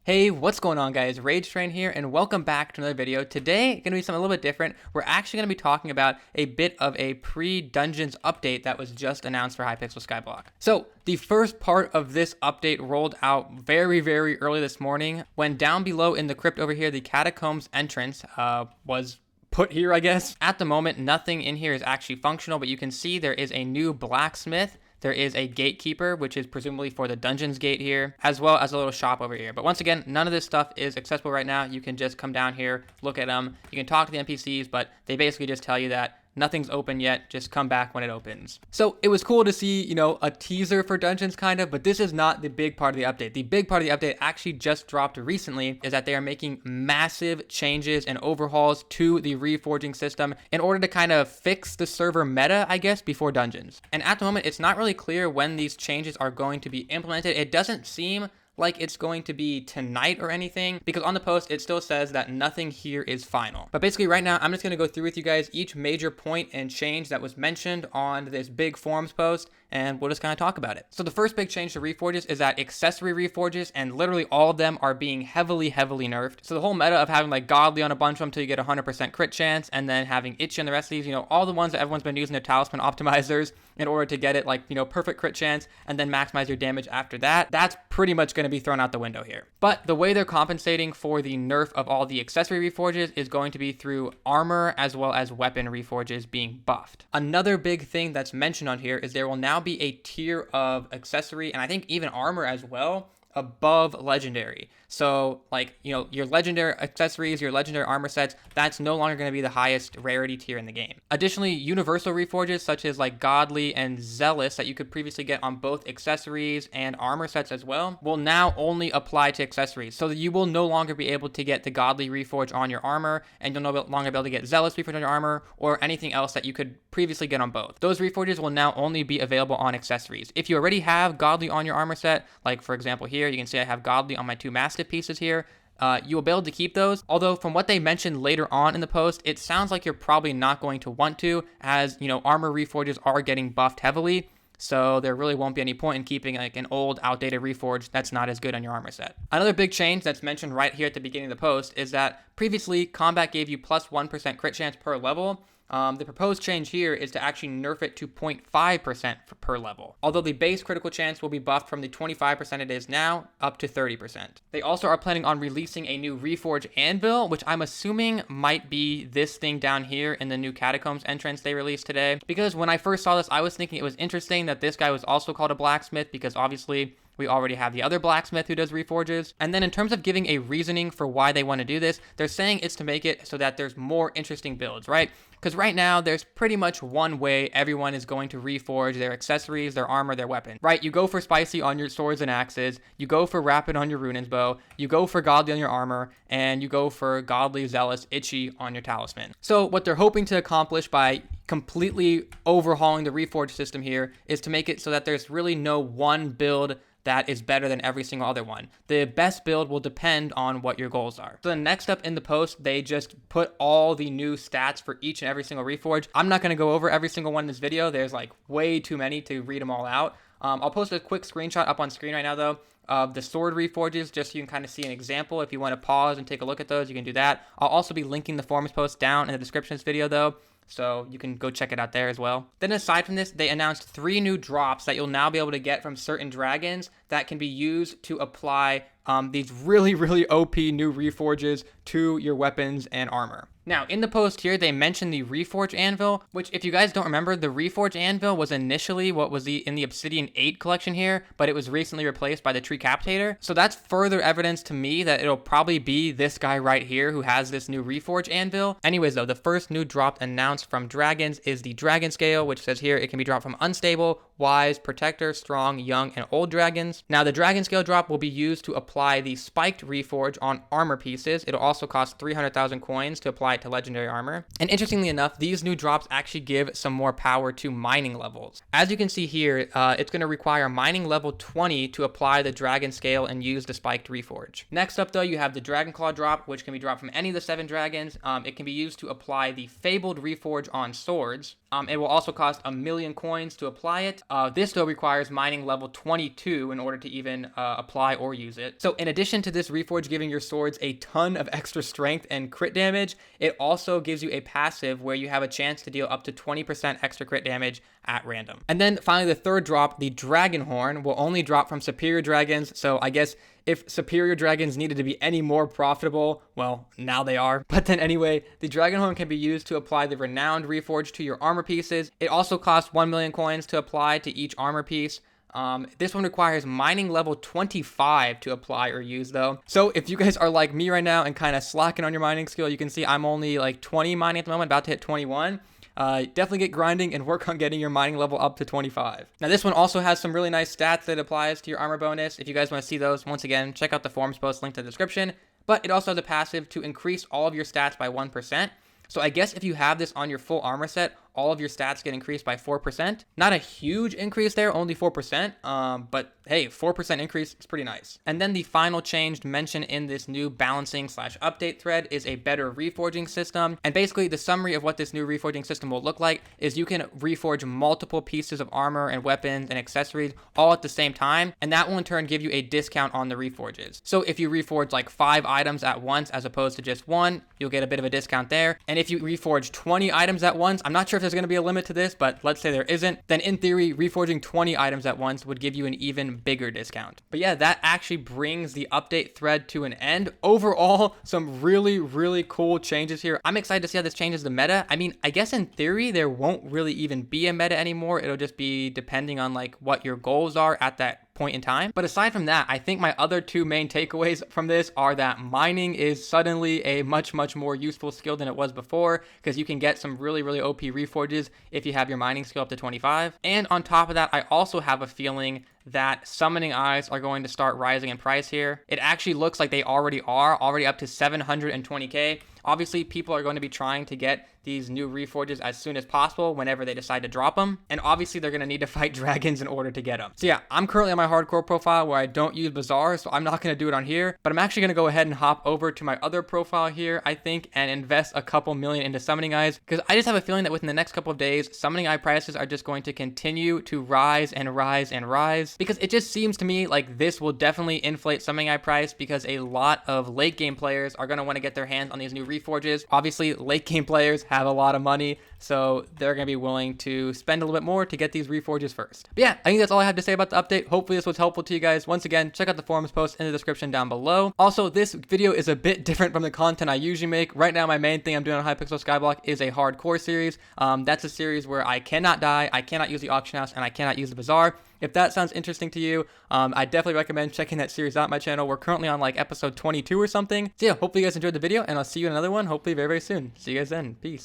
Hey, what's going on guys? Rage Train here and welcome back to another video. Today, going to be something a little bit different. We're actually going to be talking about a bit of a pre-Dungeons update that was just announced for Hypixel Skyblock. So, the first part of this update rolled out very early this morning when down below in the crypt over here, the Catacombs entrance was put here, I guess. At the moment, nothing in here is actually functional, but you can see there is a new blacksmith. There is a gatekeeper, which is presumably for the dungeons gate here, as well as a little shop over here. But once again, none of this stuff is accessible right now. You can just come down here, look at them. You can talk to the NPCs, but they basically just tell you that nothing's open yet, just come back when it opens. So it was cool to see, a teaser for dungeons kind of, but this is not the big part of the update. The big part of the update actually just dropped recently is that they are making massive changes and overhauls to the reforging system in order to kind of fix the server meta, I guess, before dungeons. And at the moment, it's not really clear when these changes are going to be implemented. It doesn't seem like it's going to be tonight or anything, because on the post it still says that nothing here is final. But basically right now I'm just going to go through with you guys each major point and change that was mentioned on this big forums post, and we'll just kind of talk about it. So the first big change to reforges is that accessory reforges, and literally all of them, are being heavily nerfed. So the whole meta of having like godly on a bunch of them till you get 100% crit chance, and then having itchy on the rest of these, all the ones that everyone's been using their talisman optimizers in order to get it like, perfect crit chance and then maximize your damage after that, that's pretty much going to be thrown out the window here. But the way they're compensating for the nerf of all the accessory reforges is going to be through armor as well as weapon reforges being buffed. Another big thing that's mentioned on here is there will now be a tier of accessory, and I think even armor as well, above legendary. So like, your legendary accessories, your legendary armor sets, that's no longer going to be the highest rarity tier in the game. Additionally, universal reforges such as like godly and zealous that you could previously get on both accessories and armor sets as well will now only apply to accessories. So that you will no longer be able to get the godly reforge on your armor, and you'll no longer be able to get zealous reforge on your armor or anything else that you could previously get on both. Those reforges will now only be available on accessories. If you already have godly on your armor set, like for example here, you can see I have godly on my two mastiff pieces here, you will be able to keep those. Although from what they mentioned later on in the post, it sounds like you're probably not going to want to, as armor reforges are getting buffed heavily. So there really won't be any point in keeping like an old outdated reforge that's not as good on your armor set. Another big change that's mentioned right here at the beginning of the post is that previously combat gave you plus 1% crit chance per level. The proposed change here is to actually nerf it to 0.5% per level. Although the base critical chance will be buffed from the 25% it is now up to 30%. They also are planning on releasing a new Reforge Anvil, which I'm assuming might be this thing down here in the new Catacombs entrance they released today. Because when I first saw this, I was thinking it was interesting that this guy was also called a blacksmith, because obviously we already have the other blacksmith who does reforges. And then in terms of giving a reasoning for why they want to do this, they're saying it's to make it so that there's more interesting builds, right? Because right now, there's pretty much one way everyone is going to reforge their accessories, their armor, their weapon, right? You go for spicy on your swords and axes, you go for rapid on your runins bow, you go for godly on your armor, and you go for godly, zealous, itchy on your talisman. So what they're hoping to accomplish by completely overhauling the Reforge system here is to make it so that there's really no one build that is better than every single other one. The best build will depend on what your goals are. So the next up in the post, they just put all the new stats for each and every single reforge. I'm not going to go over every single one in this video. There's like way too many to read them all out. I'll post a quick screenshot up on screen right now though of the sword reforges, just so you can kind of see an example. If you want to pause and take a look at those, you can do that. I'll also be linking the forums post down in the description of this video though, so you can go check it out there as well. Then aside from this, they announced 3 new drops that you'll now be able to get from certain dragons that can be used to apply these really OP new reforges to your weapons and armor. Now, in the post here, they mentioned the Reforge Anvil, which if you guys don't remember, the Reforge Anvil was initially what was in the Obsidian 8 collection here, but it was recently replaced by the Trecapitator. So that's further evidence to me that it'll probably be this guy right here who has this new Reforge Anvil. Anyways though, the first new drop announced from dragons is the Dragon Scale, which says here it can be dropped from unstable, wise, protector, strong, young, and old dragons. Now the Dragon Scale drop will be used to apply the spiked reforge on armor pieces. It'll also cost 300,000 coins to apply apply it to legendary armor. And interestingly enough, these new drops actually give some more power to mining levels. As you can see here, it's going to require mining level 20 to apply the dragon scale and use the spiked reforge. Next up though, you have the dragon claw drop, which can be dropped from any of the 7 dragons. It can be used to apply the fabled reforge on swords. It will also cost 1,000,000 coins to apply it. This though requires mining level 22 in order to even apply or use it. So in addition to this reforge giving your swords a ton of extra strength and crit damage, it also gives you a passive where you have a chance to deal up to 20% extra crit damage at random. And then finally the third drop, the dragon horn, will only drop from superior dragons. So I guess if superior dragons needed to be any more profitable, well, now they are. But then anyway, the dragon horn can be used to apply the renowned reforge to your armor pieces. It also costs 1,000,000 coins to apply to each armor piece. This one requires mining level 25 to apply or use though. So if you guys are like me right now and kind of slacking on your mining skill, you can see I'm only like 20 mining at the moment, about to hit 21. Definitely get grinding and work on getting your mining level up to 25. Now this one also has some really nice stats that applies to your armor bonus. If you guys want to see those, once again, check out the forums post linked in the description. But it also has a passive to increase all of your stats by 1%. So I guess if you have this on your full armor set, all of your stats get increased by 4%. Not a huge increase there, only 4%. But hey, 4% increase is pretty nice. And then the final change mentioned in this new balancing/update thread is a better reforging system. And basically the summary of what this new reforging system will look like is you can reforge multiple pieces of armor and weapons and accessories all at the same time. And that will in turn give you a discount on the reforges. So if you reforge like 5 items at once as opposed to just 1, you'll get a bit of a discount there. And if you reforge 20 items at once, I'm not sure if there's going to be a limit to this, but let's say there isn't, then in theory, reforging 20 items at once would give you an even bigger discount. But yeah, that actually brings the update thread to an end. Overall, some really, really cool changes here. I'm excited to see how this changes the meta. I mean, I guess in theory, there won't really even be a meta anymore. It'll just be depending on like what your goals are at that point in time. But aside from that, I think my other 2 main takeaways from this are that mining is suddenly a much more useful skill than it was before, because you can get some really OP reforges if you have your mining skill up to 25. And on top of that, I also have a feeling that summoning eyes are going to start rising in price here. It actually looks like they already up to 720k. Obviously, people are going to be trying to get these new reforges as soon as possible whenever they decide to drop them. And obviously, they're going to need to fight dragons in order to get them. So yeah, I'm currently on my hardcore profile where I don't use Bazaar, so I'm not going to do it on here. But I'm actually going to go ahead and hop over to my other profile here, I think, and invest a couple million into summoning eyes. Because I just have a feeling that within the next couple of days, summoning eye prices are just going to continue to rise and rise and rise. Because it just seems to me like this will definitely inflate summoning eye price, because a lot of late game players are going to want to get their hands on these new reforges. Obviously, late game players have a lot of money, so they're going to be willing to spend a little bit more to get these reforges first. But yeah, I think that's all I have to say about the update. Hopefully this was helpful to you guys. Once again, check out the forums post in the description down below. Also, this video is a bit different from the content I usually make. Right now, my main thing I'm doing on Hypixel Skyblock is a hardcore series. That's a series where I cannot die, I cannot use the auction house, and I cannot use the bazaar. If that sounds interesting to you, I definitely recommend checking that series out on my channel. We're currently on like episode 22 or something. So yeah, hopefully you guys enjoyed the video, and I'll see you in another one hopefully very soon. See you guys then. Peace.